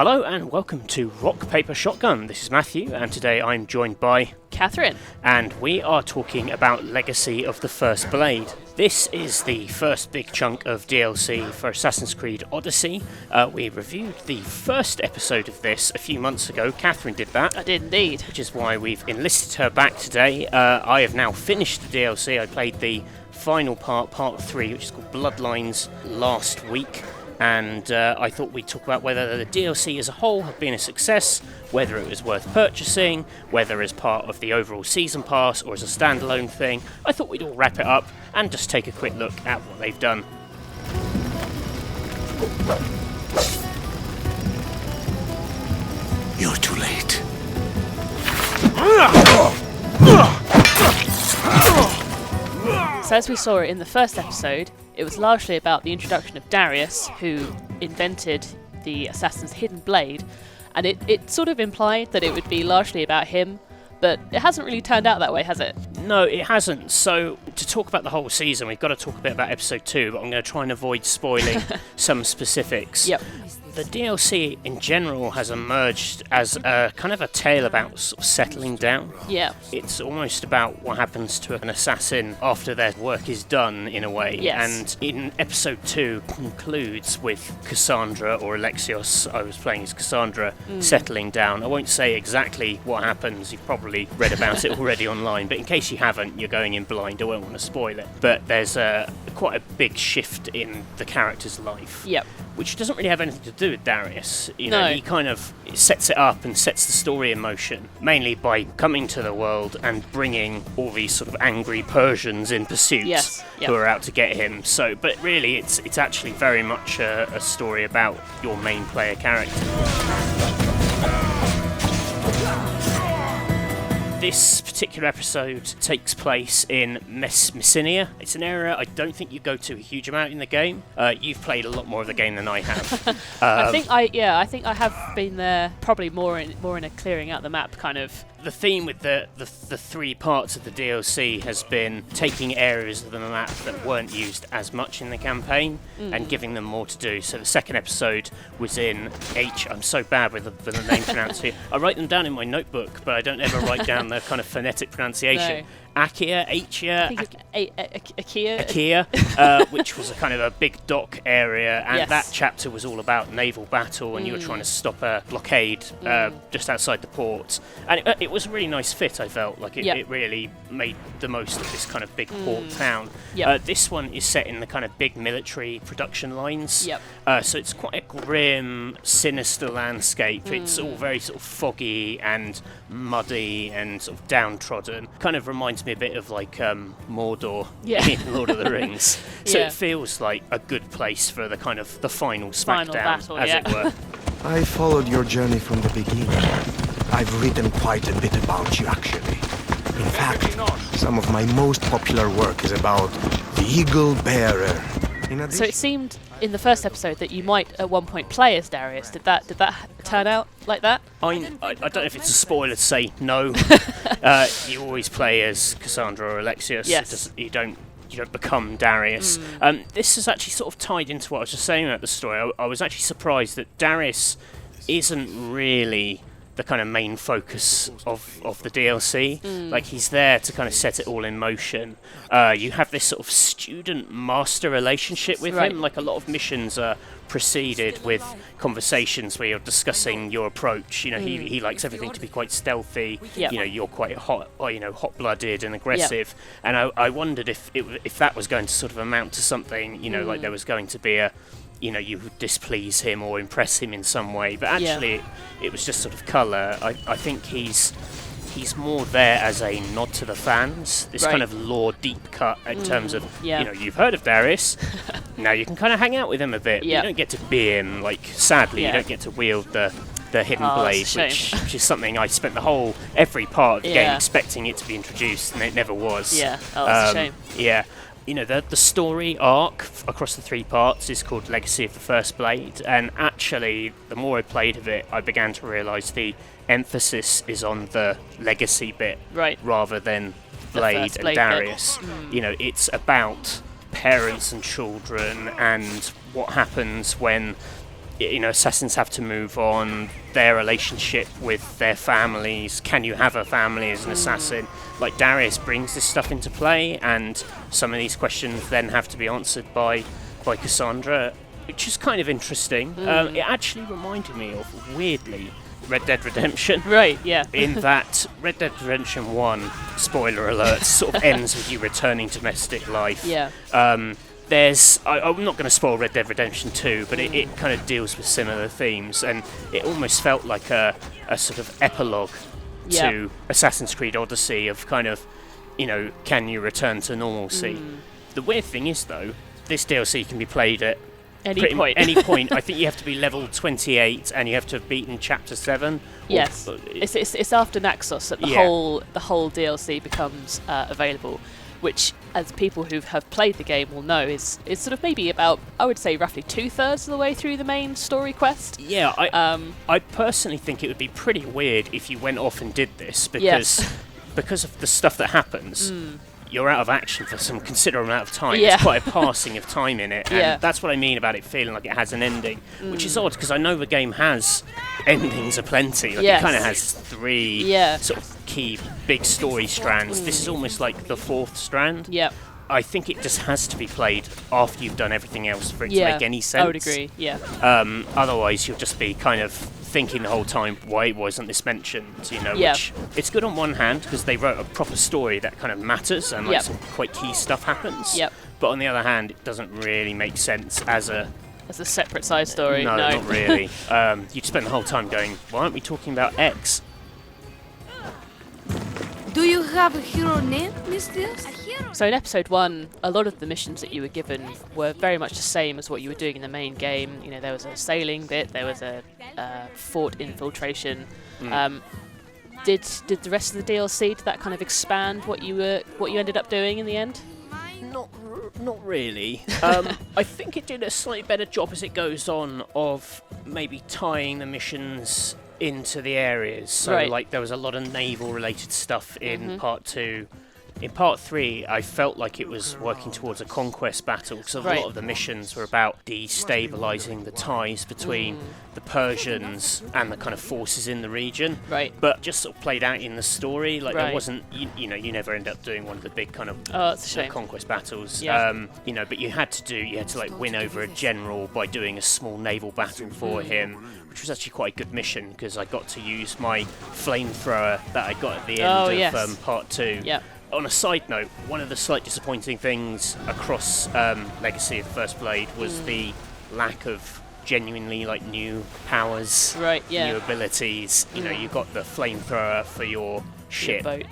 Hello and welcome to Rock Paper Shotgun. This is Matthew and today I'm joined by Catherine. And we are talking about Legacy of the First Blade. This is the first big chunk of DLC for Assassin's Creed Odyssey. We reviewed the first episode of this a few months ago. Catherine did that. I did indeed. Which is why we've enlisted her back today. I have now finished the DLC. I played the final part 3, which is called Bloodlines, last week. And I thought we'd talk about whether the DLC as a whole had been a success, whether it was worth purchasing, whether as part of the overall season pass or as a standalone thing. I thought we'd all wrap it up and just take a quick look at what they've done. You're too late. So as we saw it in the first episode, it was largely about the introduction of Darius, who invented the assassin's hidden blade, and it sort of implied that it would be largely about him, but it hasn't really turned out that way, has it? No, it hasn't. So to talk about the whole season, we've got to talk a bit about episode 2, but I'm going to try and avoid spoiling some specifics. Yep. The DLC in general has emerged as a kind of a tale about sort of settling down. Yeah. It's almost about what happens to an assassin after their work is done, in a way. Yes. And in episode 2 concludes with Cassandra, or Alexios, I was playing as Cassandra, settling down. I won't say exactly what happens, you've probably read about it already online, but in case you haven't, you're going in blind, I won't want to spoil it. But there's quite a big shift in the character's life. Yep. Which doesn't really have anything to do with Darius. No. He kind of sets it up and sets the story in motion, mainly by coming to the world and bringing all these sort of angry Persians in pursuit who are out to get him. So, but really, it's actually very much a story about your main player character. This particular episode takes place in Messenia. It's an area I don't think you go to a huge amount in the game. You've played a lot more of the game than I have. I think I have been there, probably more in a clearing out the map kind of. The theme with the 3 parts of the DLC has been taking areas of the map that weren't used as much in the campaign and giving them more to do. So the second episode was in I'm so bad with the name pronunciation. I write them down in my notebook, but I don't ever write down the kind of phonetic pronunciation. No. Akia, which was a kind of a big dock area, and that chapter was all about naval battle, and you were trying to stop a blockade just outside the port, and it was a really nice fit. I felt like it really made the most of this kind of big port town. This one is set in the kind of big military production lines, so it's quite a grim, sinister landscape. It's all very sort of foggy and muddy and sort of downtrodden. Kind of reminds me a bit of like Mordor in Lord of the Rings. So it feels like a good place for the kind of the final smackdown, battle, as it were. I followed your journey from the beginning. I've written quite a bit about you, actually. In fact, some of my most popular work is about the Eagle Bearer. So it seemed in the first episode that you might at one point play as Darius. Did that turn out like that? I don't know if it's a spoiler to say no. You always play as Cassandra or Alexios. Yes. You don't become Darius. This is actually sort of tied into what I was just saying about the story. I was actually surprised that Darius isn't really the kind of main focus of the DLC. Like, he's there to kind of set it all in motion. You have this sort of student-master relationship with him. Like, a lot of missions are preceded with conversations where you're discussing your approach. He likes everything to be quite stealthy. You're quite hot-blooded and aggressive. And I wondered if that was going to sort of amount to something, like there was going to be you would displease him or impress him in some way, but actually it was just sort of colour. I think he's more there as a nod to the fans, this kind of lore deep cut in terms of, you've heard of Darius, now you can kind of hang out with him a bit. You don't get to be him, sadly you don't get to wield the hidden blade, which is something I spent every part of the game expecting it to be introduced, and it never was. That's a shame. The story arc across the 3 parts is called Legacy of the First Blade, and actually, the more I played of it, I began to realise the emphasis is on the legacy bit rather than Blade and Darius. It's about parents and children and what happens when assassins have to move on, their relationship with their families. Can you have a family as an assassin? Like, Darius brings this stuff into play, and some of these questions then have to be answered by Cassandra, which is kind of interesting. It actually reminded me of, weirdly, Red Dead Redemption. Right, yeah. In that Red Dead Redemption 1, spoiler alert, sort of ends with you returning to domestic life. Yeah. I'm not going to spoil Red Dead Redemption 2, but it kind of deals with similar themes, and it almost felt like a sort of epilogue to Assassin's Creed Odyssey of kind of, can you return to normalcy? The weird thing is, though, this DLC can be played at any point. I think you have to be level 28 and you have to have beaten Chapter 7. Yes, it's after Naxos that the whole DLC becomes available, which, as people who have played the game will know, is sort of maybe about, I would say, roughly 2/3 of the way through the main story quest. Yeah, I personally think it would be pretty weird if you went off and did this, because of the stuff that happens. You're out of action for some considerable amount of time. There's quite a passing of time in it, and that's what I mean about it feeling like it has an ending, which is odd because I know the game has endings aplenty. Like, it kind of has 3 sort of key big story strands. This is almost like the 4th strand. Yeah. I think it just has to be played after you've done everything else for it to make any sense. I would agree. Yeah. Otherwise, you'll just be kind of thinking the whole time, why wasn't this mentioned? Which it's good on one hand because they wrote a proper story that kind of matters and some quite key stuff happens. Yep. But on the other hand, it doesn't really make sense as a separate side story. No, not really. You'd spend the whole time going, why aren't we talking about X? Do you have a hero name, Mister? So in episode 1, a lot of the missions that you were given were very much the same as what you were doing in the main game. There was a sailing bit, there was a fort infiltration. Did the rest of the DLC, did that kind of expand what you ended up doing in the end? Not really. I think it did a slightly better job as it goes on of maybe tying the missions into the areas. So like there was a lot of naval related stuff in part 2. In part 3, I felt like it was working towards a conquest battle because a lot of the missions were about destabilising the ties between the Persians and the kind of forces in the region. Right. But just sort of played out in the story. Like there wasn't, you never end up doing one of the big kind of conquest battles. Yeah. But you had to like win over a general by doing a small naval battle for him, which was actually quite a good mission because I got to use my flamethrower that I got at the end of part 2. Yeah. On a side note, one of the slight disappointing things across Legacy of the First Blade was the lack of genuinely like new powers, new abilities. You got the flamethrower for your ship, boat,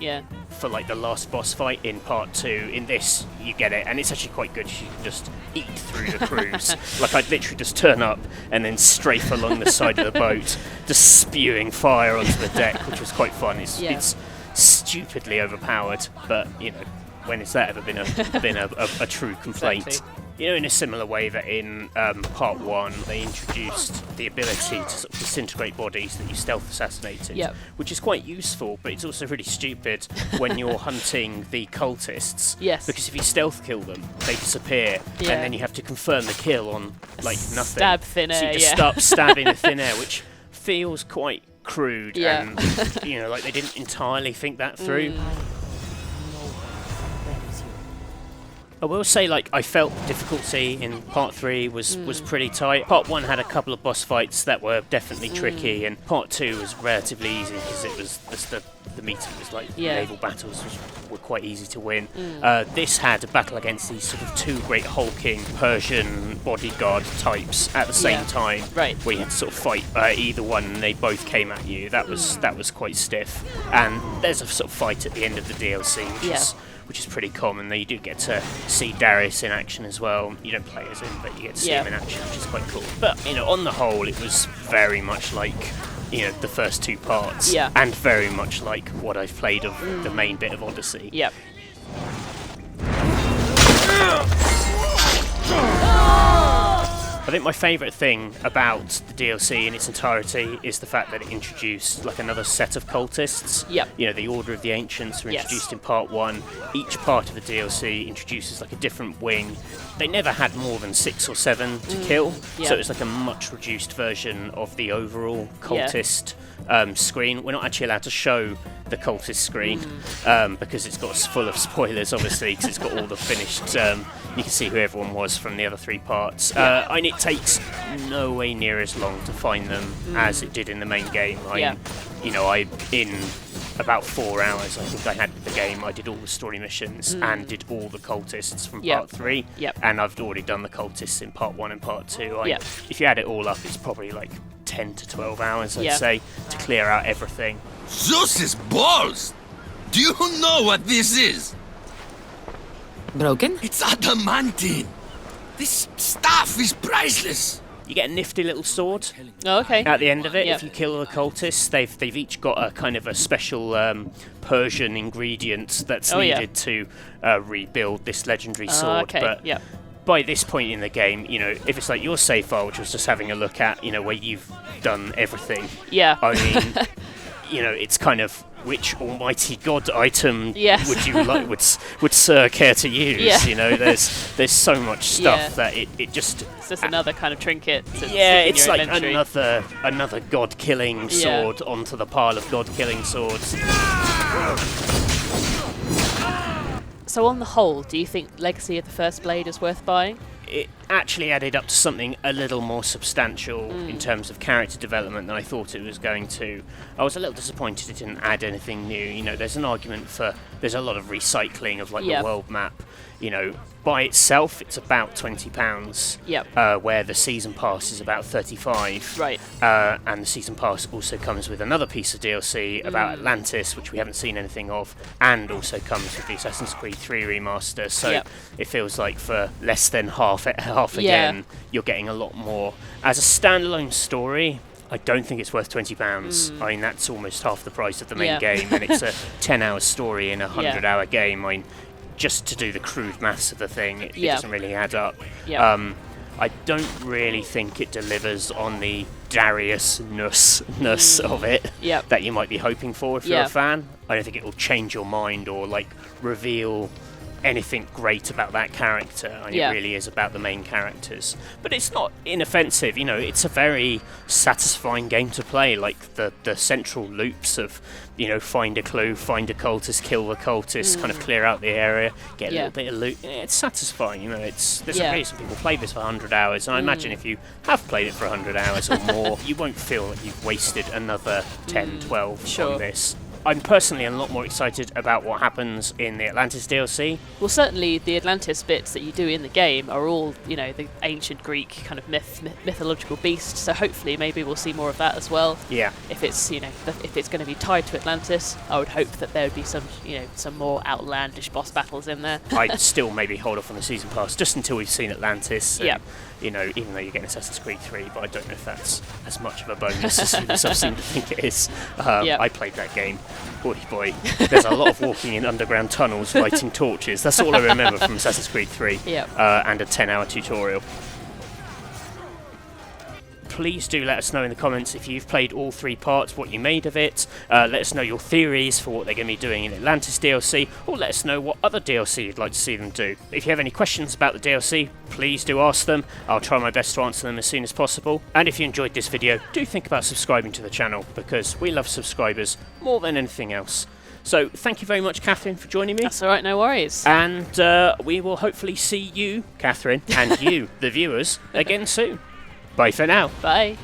for like the last boss fight in part 2. In this, you get it, and it's actually quite good. You can just eat through the cruise. Like I'd literally just turn up and then strafe along the side of the boat, just spewing fire onto the deck, which was quite fun. It's stupidly overpowered, but when has that ever been a true complaint? Exactly. In a similar way that in part 1 they introduced the ability to sort of disintegrate bodies that you stealth assassinated, which is quite useful, but it's also really stupid when you're hunting the cultists. Yes. Because if you stealth kill them, they disappear, and then you have to confirm the kill on like nothing. Stab thin air. So you just start stabbing the thin air, which feels quite crude, and like they didn't entirely think that through. I will say, like, I felt difficulty in part 3 was pretty tight. Part 1 had a couple of boss fights that were definitely tricky, and part 2 was relatively easy because it was just the meeting was like naval battles were quite easy to win. This had a battle against these sort of 2 great hulking Persian bodyguard types at the same time, where you had to sort of fight either one, and they both came at you. That was quite stiff. And there's a sort of fight at the end of the DLC, which is pretty common. You do get to see Darius in action as well. You don't play as him, but you get to see him in action, which is quite cool. But on the whole, it was very much like the first 2 parts, and very much like what I've played of the main bit of Odyssey. Yep. I think my favourite thing about the DLC in its entirety is the fact that it introduced like another set of cultists. Yep. You know, the Order of the Ancients were Yes. introduced in part 1. Each part of the DLC introduces like a different wing. They never had more than 6 or 7 to kill, yeah. so it's like a much reduced version of the overall cultist screen. We're not actually allowed to show the cultist screen because it's got full of spoilers, obviously, because it's got all the finished. You can see who everyone was from the other 3 parts, and it takes no way near as long to find them as it did in the main game. In about 4 hours, I think I had the game. I did all the story missions and did all the cultists from part 3. Yep. And I've already done the cultists in part 1 and part 2. Yep. If you add it all up, it's probably like 10 to 12 hours, I'd Yeah. say, to clear out everything. Zeus's balls! Do you know what this is? Broken? It's adamantine! This stuff is priceless! You get a nifty little sword Oh, okay. at the end of it. Yep. If you kill the cultists, they've each got a kind of a special Persian ingredient that's Oh, yeah. needed to rebuild this legendary sword. Okay. But Yep. by this point in the game, you know, if it's like your save file, which was just having a look at, you know, where you've done everything, Yeah. I mean, you know, it's kind of which almighty god item Yes. would you like? Would Sir care to use? Yeah. You know, there's so much stuff Yeah. that it just. It's just another kind of trinket. To stick Yeah, in it's your like inventory. another god-killing Yeah. sword onto the pile of god-killing swords. So on the whole, do you think Legacy of the First Blade is worth buying? It actually added up to something a little more substantial in terms of character development than I thought it was going to. I was a little disappointed it didn't add anything new. You know, there's an argument for there's a lot of recycling of like Yeah. the world map. You know, by itself it's about £20. Yep. Where the season pass is about 35. Right. And the season pass also comes with another piece of DLC about Atlantis, which we haven't seen anything of, and also comes with the Assassin's Creed 3 remaster. So Yep. it feels like for less than half Yeah. again, you're getting a lot more. As a standalone story, I don't think it's worth £20. I mean, that's almost half the price of the main Yeah. game, and it's a 10-hour story in a 100-hour game. I mean, just to do the crude maths of the thing, it Yeah. doesn't really add up. Yeah. I don't really think it delivers on the Darius-ness of it Yep. that you might be hoping for if you're Yeah. a fan. I don't think it will change your mind or like reveal anything great about that character. I mean, Yeah. it really is about the main characters. But it's not inoffensive, you know, it's a very satisfying game to play. Like the central loops of, you know, find a clue, find a cultist, kill the cultist, kind of clear out the area, get a Yeah. little bit of loot. Yeah, it's satisfying, you know, there's Yeah. a reason people play this for 100 hours, and I imagine if you have played it for 100 hours or more, you won't feel like you've wasted another 10, 12 Sure. on this. I'm personally a lot more excited about what happens in the Atlantis DLC. Well, certainly the Atlantis bits that you do in the game are all, you know, the ancient Greek kind of mythological beast. So hopefully, maybe we'll see more of that as well. Yeah. If it's, you know, if it's going to be tied to Atlantis, I would hope that there would be some, you know, some more outlandish boss battles in there. I'd still maybe hold off on the season pass just until we've seen Atlantis. And, Yeah. you know, even though you're getting Assassin's Creed 3, but I don't know if that's as much of a bonus as I've seemed to think it is. Yeah. I played that game. Boy, there's a lot of walking in underground tunnels, lighting torches. That's all I remember from Assassin's Creed 3. Yeah. And a 10-hour tutorial. Please do let us know in the comments if you've played all 3 parts, what you made of it. Let us know your theories for what they're going to be doing in Atlantis DLC, or let us know what other DLC you'd like to see them do. If you have any questions about the DLC, please do ask them. I'll try my best to answer them as soon as possible. And if you enjoyed this video, do think about subscribing to the channel, because we love subscribers more than anything else. So thank you very much, Catherine, for joining me. That's all right, no worries. And we will hopefully see you, Catherine, and you, the viewers, again soon. Bye for now. Bye.